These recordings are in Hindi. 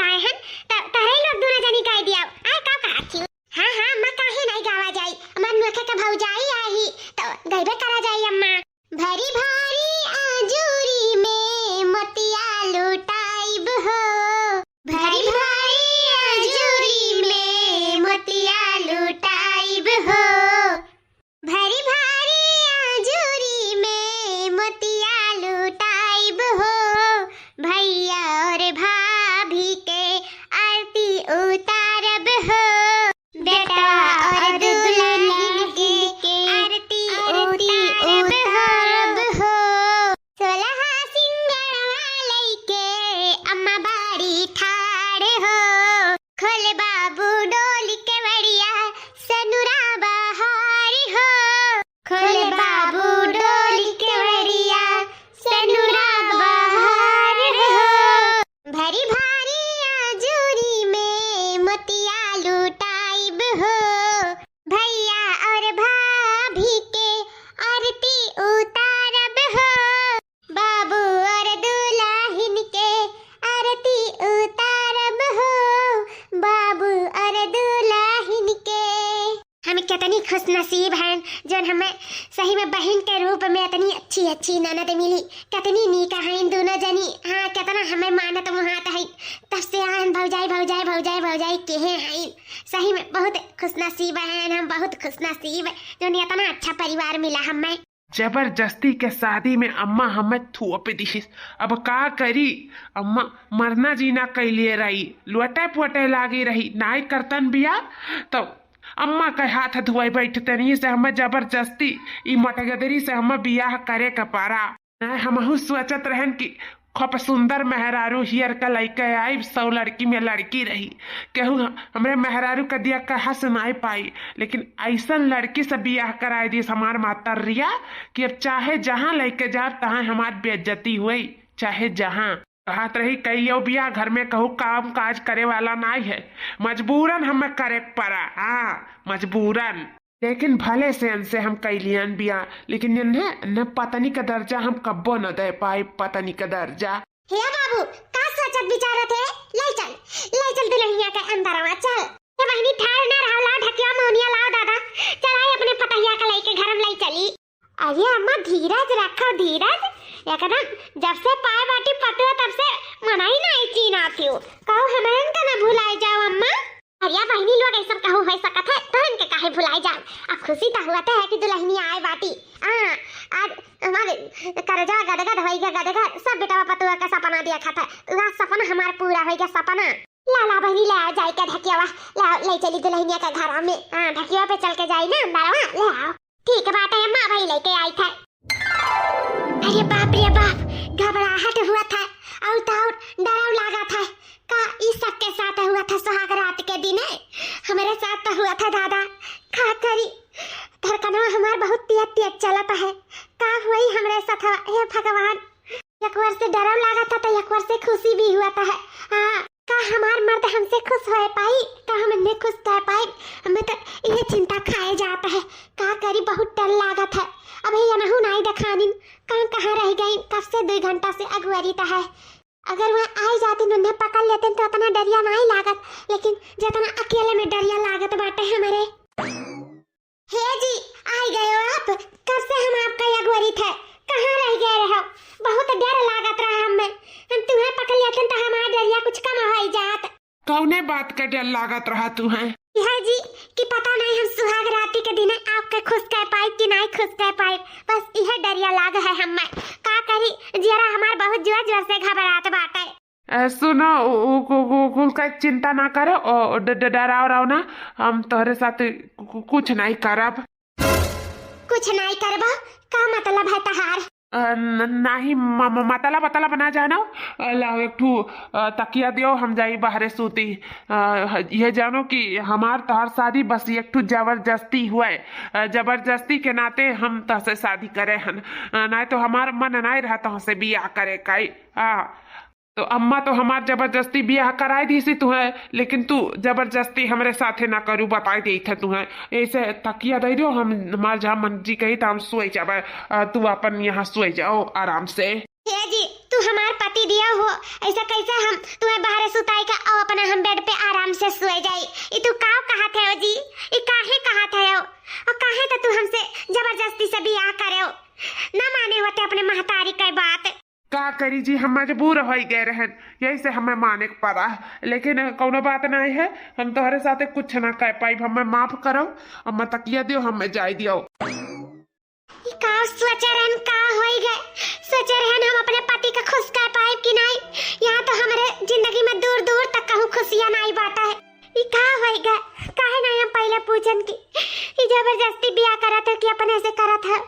लाए हैं तहरे लोग दोनों जनी कह दिया आ का कहती हां हां अम्मा काहे नहीं गावा जाई मन नखे के भौजाई आई तो गईबे करा जाई अम्मा भरी भारी आजूरी में मोतिया लुटाइब हो भरी भारी आजूरी में मोतिया लुटाइब हो भरी भारी आजूरी में मोतिया लुटाइब हो भैया और भाभी के आरती उतारब हो बेटा और दुल्हन की आरती उतारब हो सोलहा सिंगड़वा लइके अम्मा बाड़ी ठाड़ हो खोले बाबू डोली के बढ़िया सनुरा बहार हो खोले बाबू डोली के बढ़िया सनुरा बहार हो भरी भारी आजूरी में मोतिया लुटाइब हो भैया और भाभी के आरती उतारब हो बाबू और दुल्हन के आरती उतारब हो बाबू और दुल्हन के हम कितनी खुश नसीब हैं जो हमें सही में बहन के रूप में इतनी अच्छी अच्छी ननद मिली कितनी नीका है इन दोनों जनी हाँ कितना हमें मानत मुहात है तब से आन भौजाई भौजाई भौजाई भौजाई कहे हैं सही में बहुत खुश नसीब हैं हम बहुत खुश नसीब जो इतना अच्छा परिवार मिला हमें जबरदस्ती के शादी में अम्मा हमें थोप दी अब का करी अम्मा मरना जीना कैलिए रही लोटे पोटे लागी रही नाई करतन बिया तो अम्मा के हाथ धोए बैठते नहीं से हमें जबरदस्ती ई मटगदरी से हमें बियाह करे के पारा हमहू सोचत रहन कि खूब सुंदर मेहरारू हियर का लड़के आई 100 लड़की में लड़की रही केहू हमरे मेहरारू का दिया कहा सुनाई पाई लेकिन ऐसा लड़की से बियाह कराए दी हमार माता रिया कि अब चाहे जहाँ लेके जाए तहाँ हमार बेइज्जती हुई चाहे जहाँ हाथ रही कहियो बिया घर में कहूँ काम काज करे वाला नहीं है मजबूरन हमें करे पड़ा हाँ मजबूरन लेकिन भले से इनसे हम कैलियन बिया लेकिन इन्हें न पत्नी का दर्जा हम कब्बो न दे पाए पत्नी का दर्जा हे बाबू का सोचत विचारत है ले चल दुल्हनिया के अंदर आवा चल ये बहनी ठाड़ ना रहा ला ढकिया मोनिया ला दादा चल आई अपने पतैया का लेके घर में ले चली अरे अम्मा धीरज रखो धीरज एकदम जब से पाए बाटी पतुआ तब से मनाई नहीं चीना थी कहो हमें का ना भुलाए जाओ अम्मा अरे बहनी लोग ऐसा कहू है सकत है तो इनके काहे भुलाए जाओ अब खुशी तो हुआ है कि दुल्हनी आए बाटी आज हमारे करजा गदगद होइगा गदगद सब बेटा पतुआ का सपना दिया खाता वह सपना हमारा पूरा होइगा सपना लाला बहनी ले जाए का ढकियावा ले चली दुल्हनिया का घर में ढकिया पे चल के जाई ना अंदरवा ले आओ ठीक बात है अम्मा भाई लेके आई था अरे बाप रे बाप घबराहट हुआ था और डराव लगा था का इस सब के साथ हुआ था सुहाग रात के दिन हमारे साथ तो हुआ था दादा का करी धड़कनवा हमार बहुत तेज तेज चलता है का हुई हमारे साथ हे भगवान एक बार से डराव लगा था तो एक बार से खुशी भी हुआ था हाँ का हमार मर्द हमसे खुश हो पाई का हम इन्हें खुश कर पाए हमें तो ये चिंता खाए जाता है का करी बहुत डर लगा था अभी ये नहू नहीं दिखानी कहाँ रह गई कब से 2 घंटा से अगुवरी है अगर वह आई जाती उन्हें पकड़ लेते तो उतना डरिया नहीं लागत लेकिन जितना अकेले में डरिया लागत बाटे हमारे हे जी आई गए हो आप कब से हम आपका अगुवरी थे कहाँ रह गए रहो बहुत डर लागत रहा हमें हम तुम्हें पकड़ लेते तो हमारा डरिया कुछ कम हो जात कौने बात का डर लागत रहा तू है है जी कि पता नहीं हम सुहाग राती के दिन आपके खुश कर पाए कि नहीं खुश कर पाए बस यह डरिया लाग है हमें का करी जरा हमार बहुत जोर जोर से घबराहट बाटे सुनो का चिंता ना करो और डराओ रहो ना हम तोहरे साथ कुछ नहीं करब कुछ नहीं करबो का मतलब है तहार नहीं मतलब बना जानो लाओ एक ठू तकिया दियो हम जाई बाहरे सूती ये जानो कि हमार तोहर शादी बस एक ठू जबरदस्ती हुए जबरदस्ती के नाते हम तहसे शादी करे हन नहीं तो हमार मन नहीं रहा तहसे बियाह करे काई तो अम्मा तो हमार जबरदस्ती बियाह कराई दी सी तुम्हें लेकिन तू जबरदस्ती हमारे साथे ना करू बताई दी थे तुम्हें ऐसे तकिया दे दो हम हमार जहाँ मन जी कही तो हम सोए जावे तू अपन यहाँ सोए जाओ आराम से हे जी तू हमार पति दिया हो ऐसा कैसे हम तुम्हें बाहर सुताई का से सोए जाई। ई तू काव कहत है जी? ई काहे कहत है? और काहे तो तू हमसे जबरदस्ती से बियाह करे हो? ना माने होते अपने महतारी के बात। का करी जी, हम मजबूर हो गए रहन, यही से हमें माने के पड़ा। लेकिन कोनो बात नहीं है, हम तोहरे साथे कुछ ना कह पाई। हमें माफ करो और मत तकिया दियो, हमें जाय दियो। का सोचे रहन का होई गए? सोचे रहन हम अपने पति का खुश कर पाए कि नहीं? यहाँ तो हमारे जिंदगी में दूर दूर तक कहूँ खुशियाँ नहीं बाटा है। ई का होई गए? काहे नहीं हम पहले पूछन की ई जबरदस्ती बियाह करत है कि अपने से करत है?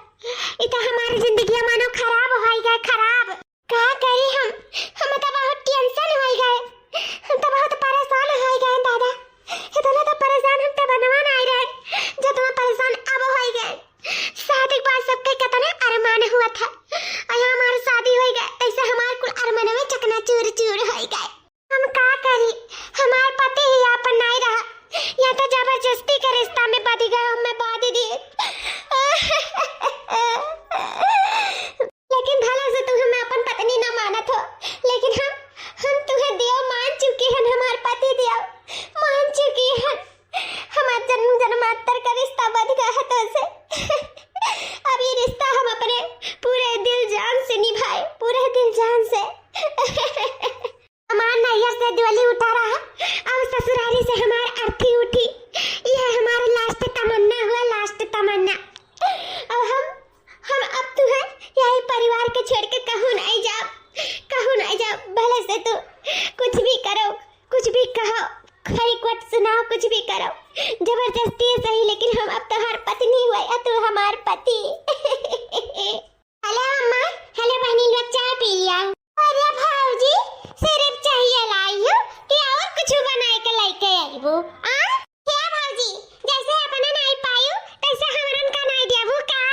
ई तो हमारी जिंदगी मानो खराब होई गए, खराब। का करी हम तो बहुत टेंशन होई गए, हम तो बहुत परेशान होई गए दादा। इतना तो परेशान हम तो बनवा नहीं रहे जितना परेशान अब होई गए। शादी के बाद सबके कितना अरमान हुआ था, और हमारी शादी हो गई ऐसे हमारे कुल अरमान में चकना चूर चूर हो गए। हम का करी? हमारे पति ही अपन नहीं रहा, या तो जबरदस्ती के रिश्ता में बंध गए, हमें बांध दिए। लेकिन भला से तू हमें अपन पत्नी न मानत हो, लेकिन हम तुम्हें देव मान चुके हैं, हमारे पति देव मान चुके हैं। हमारा जन्म जन्मांतर का रिश्ता बंध गया है तो से अब ये रिश्ता हम अपने पूरे दिल जान से निभाए, पूरे दिल जान से। हमारा नैया से दिवाली उठा रहा, अब ससुराली से हमारी अर्थी उठी। यह हमारा लास्ट तमन्ना हुआ, लास्ट तमन्ना। अब हम अब तुम्हें यही परिवार के छोड़ के कहूँ नहीं जाओ, कहूँ नहीं जाओ। भले से तू कुछ भी करो, कुछ भी कहो, खरी कोट सुनाओ, कुछ भी करो, जबरदस्ती है सही, लेकिन हम अब तुम्हार पत्नी हुए और तू हमार पति। हेलो अम्मा, हेलो बहनी, लोग चाय पी लिया? अरे भाऊजी सिर्फ चाहिए लाई हो कि और कुछ बनाए के लेके आईबो? क्या भाऊजी, जैसे अपने नहीं पायू तैसे हमरन का नहीं देबू का?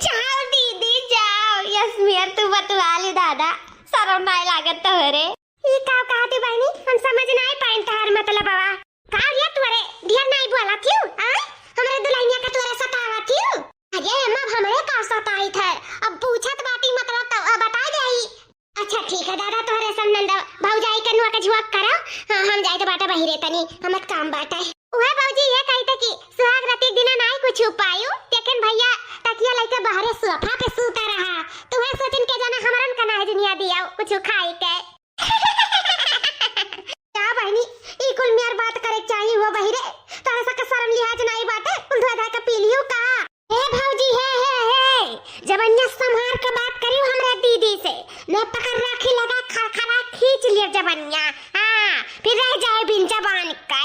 जाओ दीदी जाओ, यस तू बतवा ले दादा, शर्म नहीं लागत तोहरे। ई का कहती बहनी, हम समझ नहीं पाइन तहार मतलब बाबा। का ये तोरे ढेर नहीं बोला थी? हमरे दुल्हनिया का तोरे सतावा थी? अरे अम्मा हमरे का सताई थे, अब पूछत बाटी मतलब तो बता देई। अच्छा ठीक है दादा, तोहरे संनंद भौजाई के नुआ के झुक करो। हम जाए तो बाटा बहिरे तनी, हमत काम बाटा है। ओए भौजी ये कहते कि सुहाग रात दिन नहीं कुछ उपायू, लेकिन भैया तकिया लेके बाहर सोफा पे सूता रहा। तुम्हें सोचिन के जाना हमरन का नहीं दुनिया दिया कुछ खाई के। क्या बहनी ई कुल मेर बात करे चाहिए हो बहिरे, तारा सा का शर्म लिहाज नहीं बाटे, उल्टा धा के पी लियो का? हे भौजी हे जबन्या संहार के बात करियो हमरा दीदी से, मैं पकड़ राखी लगा खरखरा खींच लिया जबन्या। हां फिर रह जाए बिन जबान का,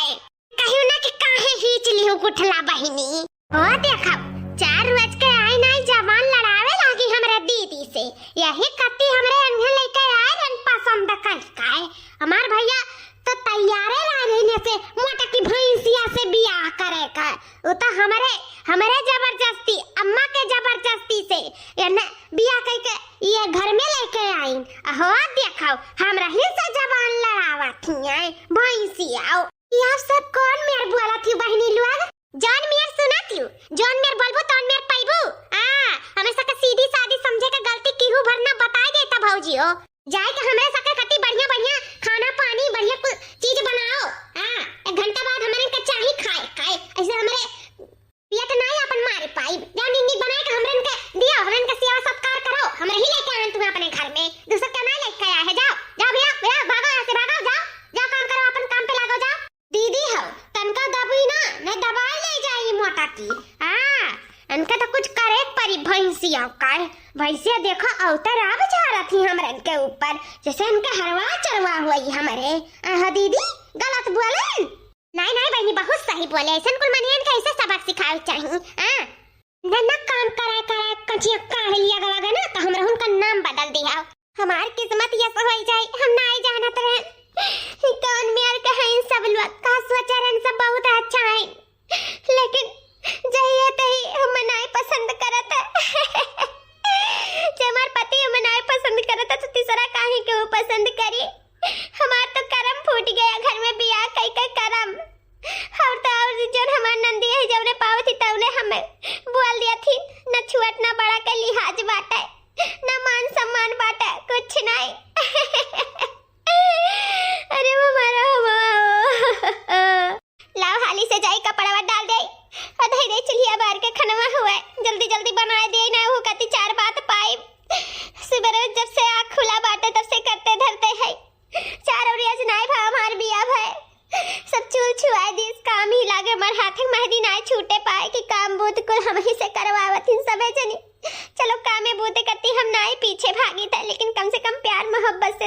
कहियो ना कि काहे खींच लियो गुठला बहिनी। ओ देखो 4 बज के आई नहीं जबान लड़ावे लागी हमरा दीदी से, यही कत्ती हमरे अंगन लेके आए रन पसंद कर काए। हमार भैया तो तैयार रहने से मोटा की भैंसिया से बियाह करे का, वो तो हमरे जबरदस्ती अम्मा के जबरदस्ती से यानी बियाह करके ये घर में लेके आई। हो देखो हमरा ही से जबान लड़ावा थी भैंसिया। यह सब कौन मेर बोला थी बहनी लोग? जॉन मेर सुना थी, जॉन मेर बोलबो तौन मेर पाइबो। हमेशा का सीधी सादी समझे का गलती केहू भरना बता देता भौजियो। जाए के हमरे सके कति बढ़िया बढ़िया खाना पानी बढ़िया कुछ चीज बनाओ। एक घंटा बाद हमरे के चाही खाए ऐसे हमरे पियत नहीं अपन मारे पाई। जान नी बनाए के हमरे के दिया, हमरे के सेवा सत्कार करो, हमरे ही लेके आन तुम्हें अपने घर में, दूसरा का नहीं लेके आया है। जाओ जाओ भैया भैया भागो यहाँ से, भागो जाओ काम करो, अपन काम पे लागो जाओ। दीदी हो तनका दबी ना नहीं दबाए ले जाई मोटा की। इनका तो कुछ करे परी भैंसिया का, भैंसिया देखो अवतार आ बेचारा थी हमरे के ऊपर, जैसे इनके हरवा चरवा हुई हमारे। दीदी गलत बोले नहीं बहनी, बहुत सही बोले। ऐसा कुल मनियन कैसे सबक सिखाओ चाहिए। ना काम करा कचिया काढ़ लिया गवा ना तो हमरा उनका नाम बदल दिया। हमार किस्मत ये हो जाए हम नहीं जानत रहे। कौन मेर कहे सब लोग का सोचरन सब बहुत अच्छा है, लेकिन जहिए तही हम नहीं पसंद करत है। हमार पति हम नहीं पसंद करत तो तीसरा काहे के वो पसंद करी? हमार तो करम फूट गया घर में बियाह कई करम। और तो और जोन हमार नंदी है जब रे पावती तब ने हमें बोल दिया थी न छुअट ना बड़ा के लिहाज बाटे न मान सम्मान बाटे कुछ नहीं। अरे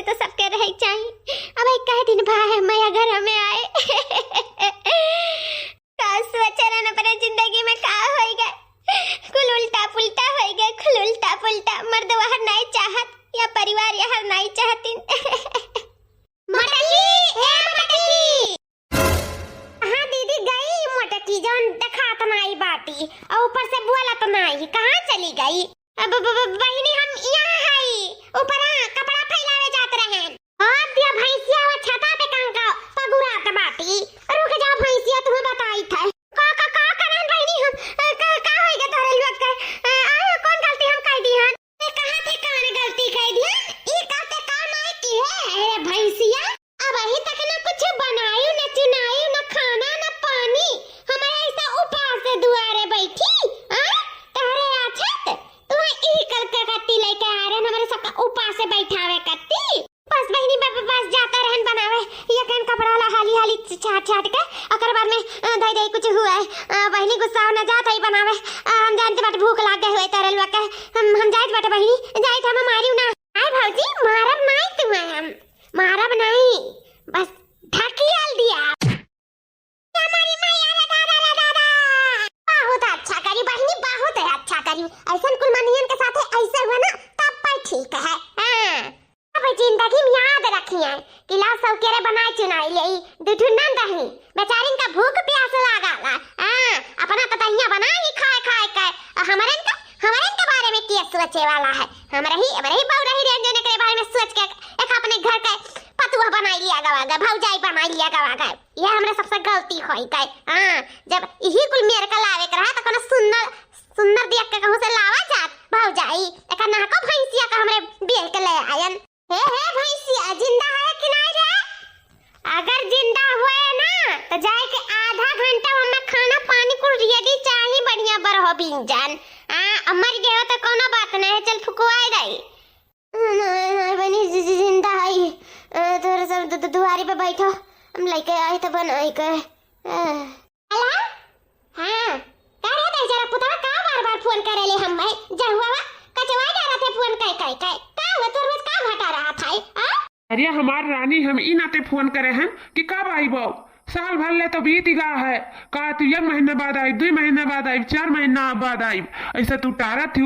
से तो सबके रह चाहिए। अब एक कहे दिन भाई मैं घर में आए का सोचा रहना पर जिंदगी में का होई गए, कुल उल्टा पुल्टा होई गए, कुल उल्टा पुल्टा। मर्द वहर नहीं चाहत या परिवार यहर नहीं चाहतीन। मटकी ए मटकी, हाँ दीदी गई मटकी जौन देखा तो नहीं बाती और ऊपर से बोला तो नहीं, कहाँ चली गई? अब बहिनी हम यहाँ है ऊपर कपड़ा फैलावे जात रहे। और दिया भैंसिया वो छता पे कंका पगुरात बाटी। रुक जाओ भैंसिया तुम्हें बताई था का करन बहिनी हम का होइगा तोरे लोग के आ कौन गलती हम कह दी हन? कहां थे कौन गलती कह दी हन? ई कहते काम है की है अरे भैंसिया अब अभी तक ना कुछ बनायू न चुनायू न खाना न पानी, हमारे ऐसा उपास से दुआरे बैठी हां तोरे आछत तू ई कल के कत्ती लेके आ रहे हमारे सबका उपास से बैठावे कत्ती। बस बहिनी बस जाता रहन बनावे ये कन कपड़ा ला हाली हाली छाट छाट के ओकर बाद में दई दई कुछ हुआ है बहिनी गुस्सा न जात है बनावे। हम जानते बात भूख लाग गए हुए तरल वा के हम जाइत बाटे बहिनी जाइत हम मारियो ना। आय भौजी मारब नहीं तुम्हें, हम मारब नहीं बस ढकियल दिया हमारी मैया रे दादा रे दादा। बहुत अच्छा करी बहिनी बहुत अच्छा करी, ऐसा कुल मनियन के साथ ऐसे हुआ ना तब पर ठीक है। हां अब जिंदगी में याद रखिए कि ला सब केरे बनाई चुनाई ले दुठुनन दही बेचारिन का भूख प्यास लागला। हां अपना ततैया बनाई खाए खाए के हमरन के बारे में क्या सोचे वाला है? हमरे ही बहु रही रेंजने के बारे में सोच के एक अपने घर के पतुआ बनाई लिया गवागा भौजाई बनाई लिया गवागा। ये हमरे सबसे गलती होई गई। हां जब यही कुल मेरे का लावे के रहा त कोनो सुंदर देख के कहूं से लावा जात भौजाई एक ना को भैंसिया का हमरे बेल के ले आयन। हे भैंसिया जिंदा है कि नहीं रे? अगर जिंदा हुए ना तो जाए के आधा घंटा हमें खाना पानी कुल रेडी चाहिए बढ़िया बरहो बिंजन। मर गए हो तो कोनो बात नहीं चल फुकवाई दई। नहीं बनी जिंदा है थोड़ा सा दुआरी पे बैठो हम लेके आए तो बनाई के। हेलो हां का रे दे जरा पुतवा का बार-बार फोन करे ले हम भाई जहुआ कचवा जा रहा थे फोन कई का हुआ तो रोज का घटा रहा था? अरे हमार रानी हम ई नाते फोन करे हैं कि कब आई बो, साल भर ले तो बीत गा है का तू 1 महीने बाद आई 2 महीने बाद आई 4 महीना बाद आई ऐसा तू टारा थी।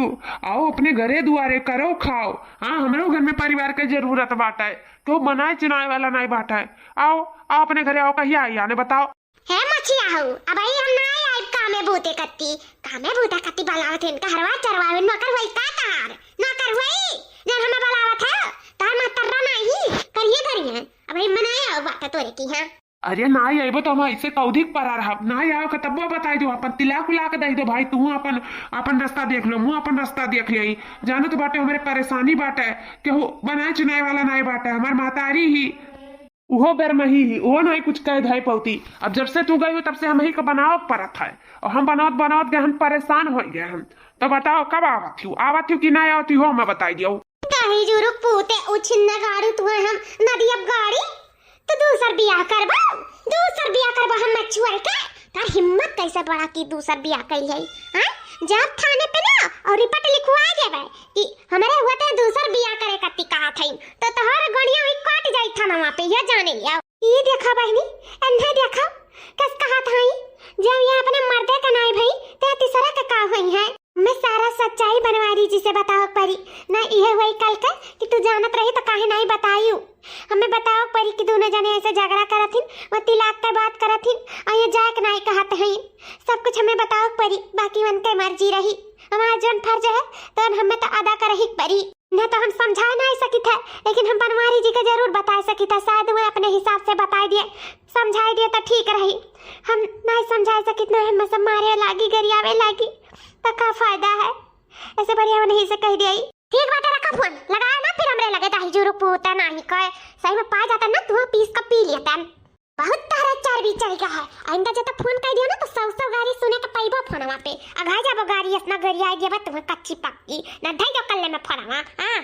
आओ अपने घरे दुआरे करो खाओ। हाँ हमरो घर में परिवार के जरूरत बाटा है तो बनाए चुनाए वाला नहीं बाटा है। आओ अपने घरे आओ कहिया आई आने बताओ। है मछिया हूँ अब आई हम ना आई कामे भूते कत्ती बलावत है इनका हरवा चरवावे नौकर वही का तार नौकर वही जब हमें बलावत है तार मतर्रा नहीं करिए अब हम मनाया बात तोरे की। हां अरे ना आइबो तो हम ऐसे कौधिक पर आ रहा ना आओ के तब बताई दो अपन तिलाक उला के दे दो भाई तू अपन रास्ता देख लो मुँह अपन रास्ता देख ले जानो तो बाटे हमारे परेशानी बाटे केहू बनाए चुनाए वाला नहीं बाटे हमार मातारी ही उहो बेरमही ही वो नहीं कुछ कह धाई पौती। अब जब से तू गई हो तब से हम ही का बनावत परत है और हम बनावत गए हम परेशान हो गए हम। तो बताओ कब आवत हूँ कि नहीं आवती हो मैं बताई दियो। कहीं जुरुक पूते उछिन्ना गाड़ी तू हम नदी अब गाड़ी तो दूसर बियाह करबा हम मछुआर का तार हिम्मत कैसे बड़ा की दूसर बियाह कइल है? हां जब थाने पे ना और रिपोर्ट लिखवा जेबे कि हमारे होते दूसर बियाह करे कत्ती कहा थई तो तोहर गणिया ही काट जाई थाना वहां पे ये जाने लिया। ये देखा बहनी अंधे देखा कस कहा थई जब ये अपने मर्दे का नाई भाई ते तीसरा का का हुई है। मैं सारा सच्चाई बनवारी जी से बताओ परी ना ये हुई कल का कि तू जानत रही तो काहे नहीं बताईऊ। हमें बताओ परी कि दोनों जने ऐसे झगड़ा करथिन वो तिलाक के बात करथिन और ये जाक नहीं कहत है सब कुछ हमें बताओ परी बाकी उनके मर्जी रही हमारा जन फर्ज है तो हमें तो अदा कर ही परी न तो हम समझा नहीं सकी था लेकिन हम बनवारी जी को जरूर बता सकी था शायद वो अपने हिसाब से बता दिए समझा दिए तो ठीक रही। हम नहीं समझा सकी ना हम सब मारे लागी गरियावे लागी तो का फायदा है ऐसे बढ़िया नहीं से कह दिया। ठीक बात रखा फोन लगाया ना फिर हमरे लगे दाही जुरु पूता नहीं कहे सही में पा जाता ना तू पीस का पी लेता बहुत तारा चार भी चल गया है। आइंदा जब फोन कर दियो ना तो सौ गाड़ी सुने के पैबो फोनवा पे अघा जाबो गाड़ी अपना गरिया जेबा तुम कच्ची पक्की ना धई दो कल्ले में फोनवा। हां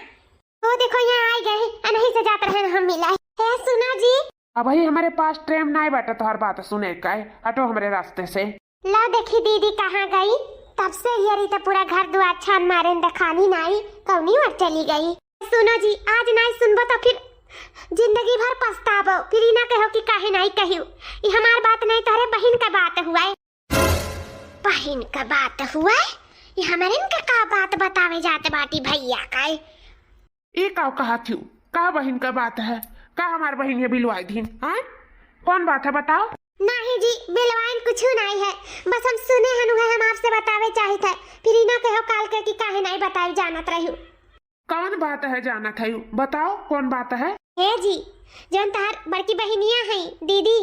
ओ देखो यहां आ गए अनही से जात रहे हम मिला है सुना जी। अब भाई हमारे पास ट्रेन नहीं बैठा तो हर बात सुने का हटो हमारे रास्ते से। ला देखी दीदी कहाँ गई तब से यरी तो पूरा घर दुआर छान मारे दिखानी नहीं कौनी और चली गई। सुनो जी आज नहीं सुनबो तो फिर जिंदगी भर पछताबो, फिर ई ना कहो कि काहे नहीं कहियो। ये हमार बात नहीं, तोहरे बहन का बात हुआ है। बहन का बात हुआ है? ये हमारे इनका का बात बतावे जाते बाटी भैया का? ये का कहा थी? का बहन का बात है? का हमार बहन ये बिलवाई थी? हाँ, कौन बात है बताओ? नहीं जी, बिलवाइन कुछ नहीं है, बस हम सुने हनु है, हम आपसे बतावे चाहे थे, फिर ई ना कहो काल के कि काहे नहीं बताई जानत रहियो। कौन बात है जाना था? बताओ कौन बात है? हे जी, जौन तहार बड़की बहनिया है दीदी,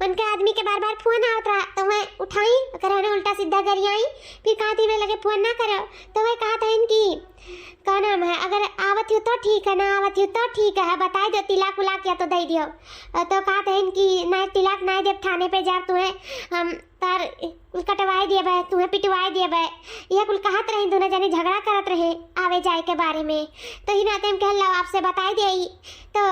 उनके आदमी के बार बार फोन आवत रहा, तो मैं उठाई, करे उल्टा सीधा गरियाई, फिर कहती वे लगे फोन ना करो, तो वह कहा था इनकी का नाम है, अगर आवत हो तो ठीक है, ना आवत हो तो ठीक है, बता दो तिलाक उलाक या तो दे दियो। तो कहा था इनकी ना तिलाक ना दे, थाने पे जा, तुम्हें हम तार कटवाए दिए बे, तुम्हें पिटवाए दिए बे, यह कुल कहत रहे, दोनों जने झगड़ा करत रहे आवे जाए के बारे में। तो ही नाते हम कहल आपसे बताई दे, तो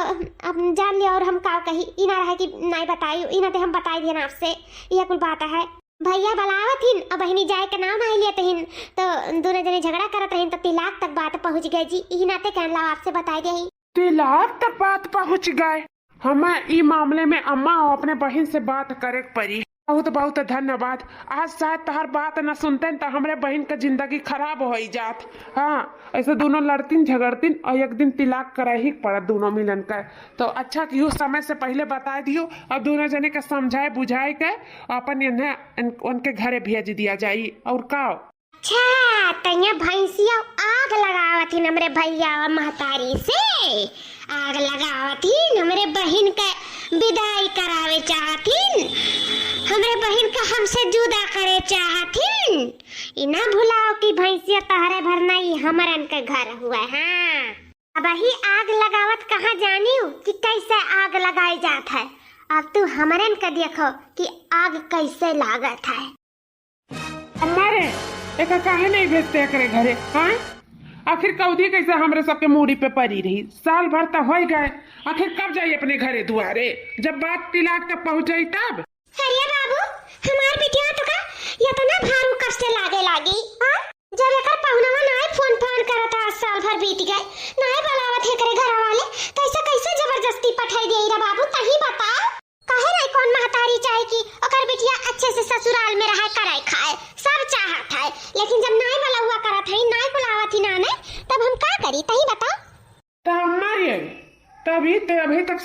अब जान लिया, और हम का कही ई ना रहे कि नहीं बताई, ई नाते हम बताई दिए आपसे, यह कुल बात है। भैया बलावत हिन और बहनी जाए के नाम नहीं लेते हिन, तो दोनों जने झगड़ा करत रहे, तो तिलाक तक बात पहुंच गई जी, ई नाते कहला आपसे बताई दे। तिलाक तक बात पहुंच गए? हमें ई मामले में अम्मा और अपने बहन से बात करे पड़ी। बहुत बहुत धन्यवाद। आज शायद तहर बात न सुनते तो हमारे बहन का जिंदगी खराब हो जात। हाँ, ऐसे दोनों लड़तीन झगड़तीन और एक दिन तिलाक करे ही पड़ा दोनों मिलन कर। तो अच्छा कि उस समय से पहले बता दियो, अब दोनों जने के समझाए बुझाए के अपन इन्हें उनके घरे भेज दिया जाये। और का अच्छा, तैया भैंसिया आग लगावत हिन हमरे भैया और महतारी से, आग लगावत हिन हमरे बहन का विदाई करावे चाहतिन, हमरे बहन का हमसे जुदा करे चाहतिन। इना भुलाओ कि भैंसिया तहरे भर नहीं हमरन के घर हुआ। हाँ, अब ही आग लगावत कहाँ जानियो कि कैसे आग लगाई जात है। अब तू हमरन का देखो कि आग कैसे लागत है। हमारे एक काहे नहीं भेजते करे घरे? हाँ, आखिर कौदी कैसे हमरे सबके मूड़ी पे पड़ी रही? साल भर तो हो गए, आखिर कब जाइए अपने घरे दुआरे? जब बात तिलाक तक पहुंचाई तब। अरे बाबू, हमार बिटिया तो का ये तो ना भारू कब से लागी? हां, जब एकर पहुनवा नाय फोन करता, साल भर बीत गए, नाय बुलावत है करे घर वाले, कैसे जबरदस्ती पठाई देई रे बाबू, तही बता। काहे नहीं कौन महतारी चाहे कि ओकर बिटिया अच्छे से ससुराल में रहे, कराई खाए, सब चाहत है, लेकिन जब नाय बुलावा करत है, नाय बुलावत ही ना, तब हम का करी, तही बता। तो हमारे तभी तक